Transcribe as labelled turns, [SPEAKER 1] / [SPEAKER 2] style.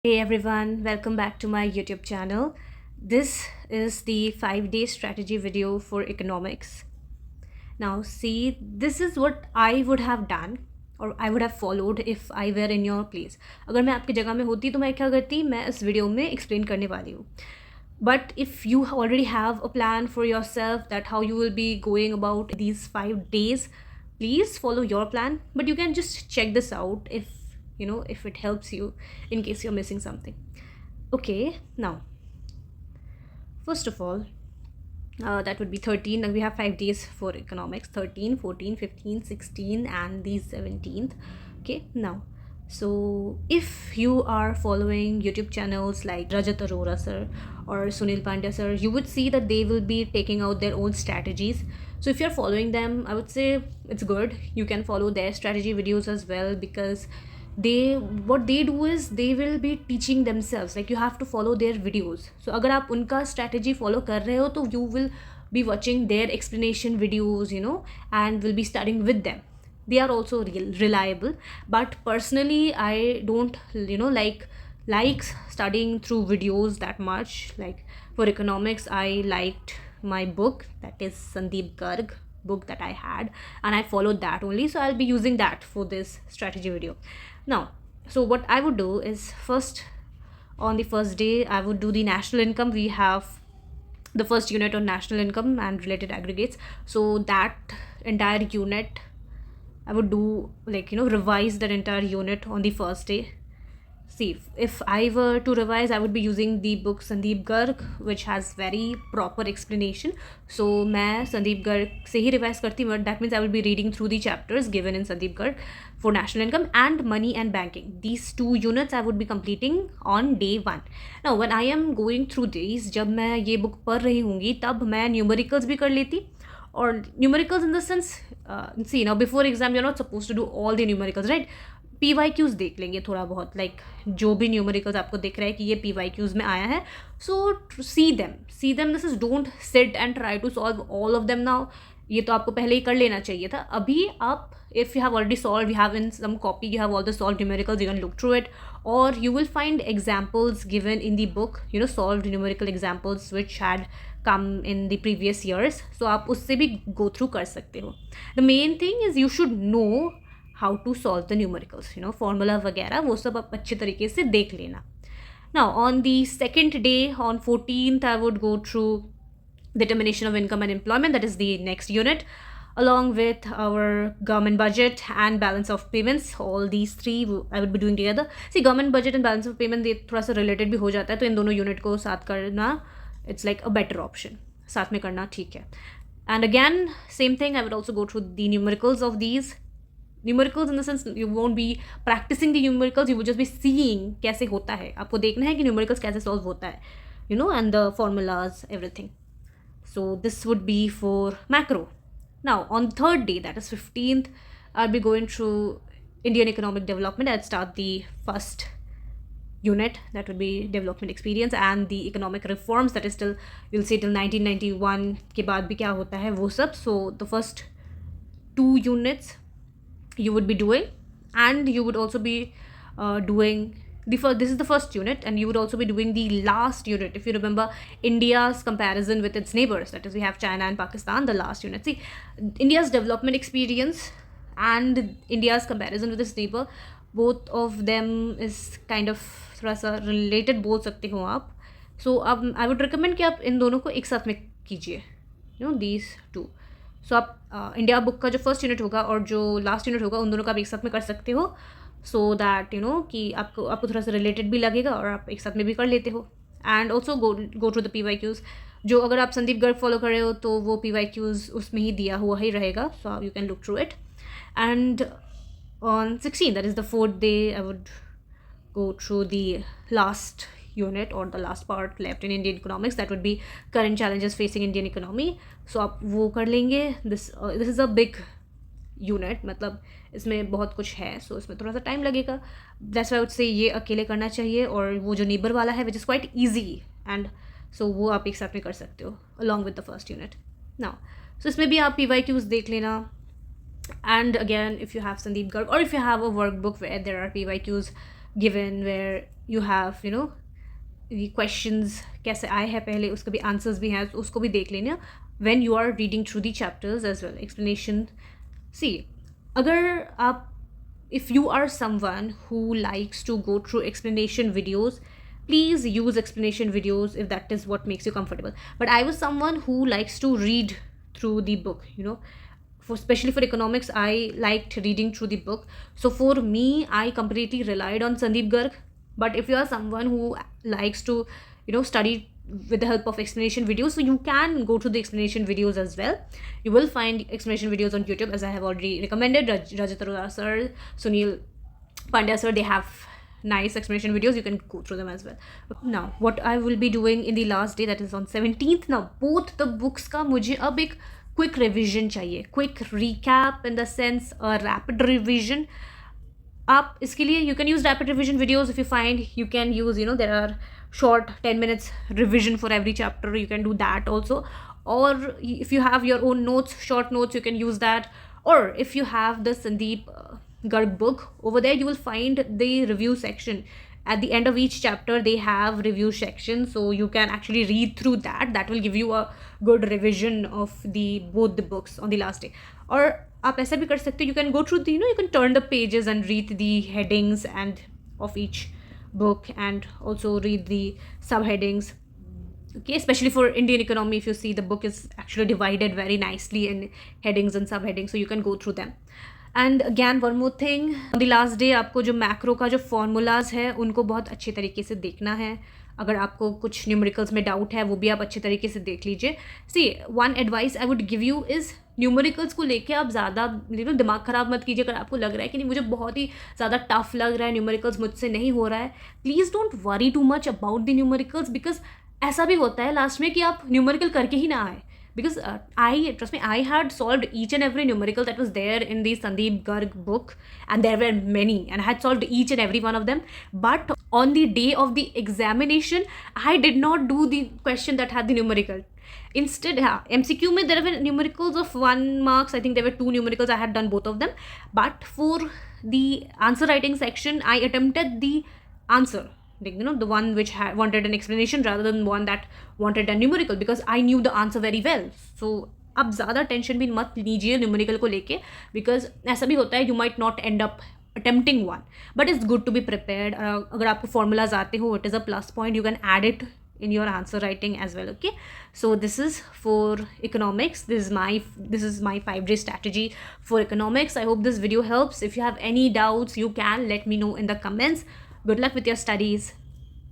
[SPEAKER 1] Hey everyone, welcome back to my YouTube channel. This is the 5-day strategy video for economics. Now, see, this is what I would have done or I would have followed if I were in your place. अगर मैं आपकी जगह में होती तो मैं क्या करती, मैं इस वीडियो में एक्सप्लेन करने वाली हूँ. But if you already have a plan for yourself that how you will be going about these 5 days, please follow your plan. But you can just check this out if it helps you in case you're missing something. Okay, now, first of all, that would be 13. Now we have 5 days for economics: 13, 14, 15, 16, and the 17th. Okay, now, so if you are following YouTube channels like Rajat Arora sir or Sunil Pandya sir, you would see that they will be taking out their own strategies. So if you're following them, I would say it's good. You can follow their strategy videos as well, because what they do is they will be teaching themselves, like you have to follow their videos. So अगर आप उनका strategy follow कर रहे हो तो you will be watching their explanation videos, and will be studying with them. They are also reliable, but personally I don't like studying through videos that much. Like for economics, I liked my book, that is Sandeep Garg book that I had, and I followed that only, so I'll be using that for this strategy video. Now, so what I would do is, first, on the first day I would do the national income. We have the first unit on national income and related aggregates, so that entire unit I would do, revise that entire unit on the first day. See, if I were to revise, I would be using the book Sandeep Garg, which has very proper explanation. So मैं Sandeep Garg से ही revise करती हूँ, but that means I will be reading through the chapters given in Sandeep Garg for national income and money and banking. These two units I would be completing on day 1. Now, when I am going through these, जब मैं ये book पढ़ रही होंगी, तब मैं numericals भी कर लेती. Or numericals in the sense, see, now before exam you're not supposed to do all the numericals, right? P Y Qs देख लेंगे थोड़ा बहुत, लाइक जो भी न्यूमेरिकल्स आपको दिख रहा है कि ये पी वाई क्यूज़ में आया है, so see them this is don't sit and try to solve all of them now. ये तो आपको पहले ही कर लेना चाहिए था. अभी आप, if you have already solve, you have in some copy, you have all the solve numericals, you can look through it, और you will find examples given in the book, solved numerical examples which had come in the previous years. So आप उससे भी go through कर सकते हो. The main thing is you should know how to solve the numericals, formula वगैरह वो सब आप अच्छे तरीके से देख लेना. Now, on the second day, on 14th, I would go through determination of income and employment, that is the next unit, along with our government budget and balance of payments. All these three I would be doing together. See, government budget and balance of payment, ये थोड़ा सा related भी हो जाता है, तो इन दोनों unit को साथ करना, it's like a better option. साथ में करना ठीक है. And again, same thing, I would also go through the numericals of these. Numericals in the sense, you won't be practicing the numericals, you will just be seeing कैसे होता है. आपको देखना है कि numericals कैसे solve होता है, and the formulas, everything. So this would be for macro. Now, on third day, that is 15th, I'll be going through Indian economic development. I'll start the first unit, that would be development experience, and the economic reforms, that is till, you'll see till 1991 के बाद भी क्या होता है वो सब. So the first 2 units you would be doing, and you would also be doing this is the first unit, and you would also be doing the last unit. If you remember India's comparison with its neighbors, that is, we have China and Pakistan, the last unit. See, India's development experience and India's comparison with its neighbor, both of them is kind of थोड़ा सा related बोल सकते हो आप. So अब I would recommend कि आप इन दोनों को एक साथ में कीजिए, these two. सो आप इंडिया बुक का जो फर्स्ट यूनिट होगा और जो लास्ट यूनिट होगा, उन दोनों का आप एक साथ में कर सकते हो, सो दैट कि आपको थोड़ा सा रिलेटेड भी लगेगा और आप एक साथ में भी कर लेते हो. And also go to the P Y Qs. जो अगर आप संदीप गर्ग फॉलो कर रहे हो तो वो पी वाई क्यूज़ उसमें ही दिया हुआ ही रहेगा, so you can look through it. And on 16, that is the 4th day, I would go through the last unit or the last part left in Indian economics, that would be current challenges facing Indian economy. So आप वो कर लेंगे. This is a big unit, मतलब इसमें बहुत कुछ है, so इसमें थोड़ा सा टाइम लगेगा. That's why I would say ये अकेले करना चाहिए, और वो जो neighbor वाला है which is quite easy, and so वो आप एक साथ में कर सकते हो along with the first unit. Now, so इसमें भी आप PYQs देख लेना. And again, if you have Sandeep Garg, or if you have a workbook where there are PYQs given, where you have ये क्वेश्चंस कैसे आए हैं पहले, उसके भी आंसर्स भी हैं, तो उसको भी देख लेना when you are reading through the chapters as well explanation. See, अगर आप, if you are someone who likes to go through explanation videos, please use explanation videos if that is what makes you comfortable. But I was someone who likes to read through the book, for especially for economics I liked reading through the book. So for me, I completely relied on Sandeep Garg. But if you are someone who likes to study with the help of explanation videos, so you can go to the explanation videos as well. You will find explanation videos on YouTube, as I have already recommended. Rajat Arora sir, Sunil Pandya sir, they have nice explanation videos. You can go through them as well. Now what I will be doing in the last day, that is on 17th, now both the books का मुझे अब एक quick revision चाहिए, quick recap in the sense a rapid revision. आप इसके लिए you can use rapid revision videos. If you find you can use, there are short 10 minutes revision for every chapter, you can do that also. Or if you have your own notes, short notes, you can use that. Or if you have the Sandeep Garg book, over there you will find the review section. At the end of each chapter they have review section, so you can actually read through that. That will give you a good revision of the both the books on the last day. Or आप ऐसा भी कर सकते हो, you can go through the, you can turn the pages and read the headings and of each book, and also read the subheadings. Okay, especially for Indian economy, if you see, the book is actually divided very nicely in headings and subheadings, so you can go through them. And again one more thing, on the last day आपको जो macro का जो formulas है उनको बहुत अच्छे तरीके से देखना है. अगर आपको कुछ न्यूमेरिकल्स में डाउट है वो भी आप अच्छे तरीके से देख लीजिए. See, one advice I would give you is, numericals को लेके आप ज़्यादा दिमाग ख़राब मत कीजिए. अगर आपको लग रहा है कि नहीं मुझे बहुत ही ज़्यादा टफ लग रहा है, न्यूमेरिकल्स मुझसे नहीं हो रहा है, please don't worry too much about the numericals. Because ऐसा भी होता है लास्ट में कि आप न्यूमेरिकल करके ही ना आए. Because trust me, I had solved each and every numerical that was there in the Sandeep Garg book, and there were many, and I had solved each and every one of them. But on the day of the examination, I did not do the question that had the numerical. Instead, MCQ में there were numericals of 1 marks. I think there were 2 numericals. I had done both of them. But for the answer writing section, I attempted the answer, the one which wanted an explanation rather than one that wanted a numerical, because I knew the answer very well. So अब ज़्यादा tension भी मत लीजिए numerical को लेके, because ऐसा भी होता है you might not end up attempting one, but it's good to be prepared. अगर आपको फॉर्मूलाज आते हो, it is a plus point, you can add it in your answer writing as well. Okay, so this is for economics. This is my 5-day strategy for economics. I hope this video helps. If you have any doubts, you can let me know in the comments. Good luck with your studies.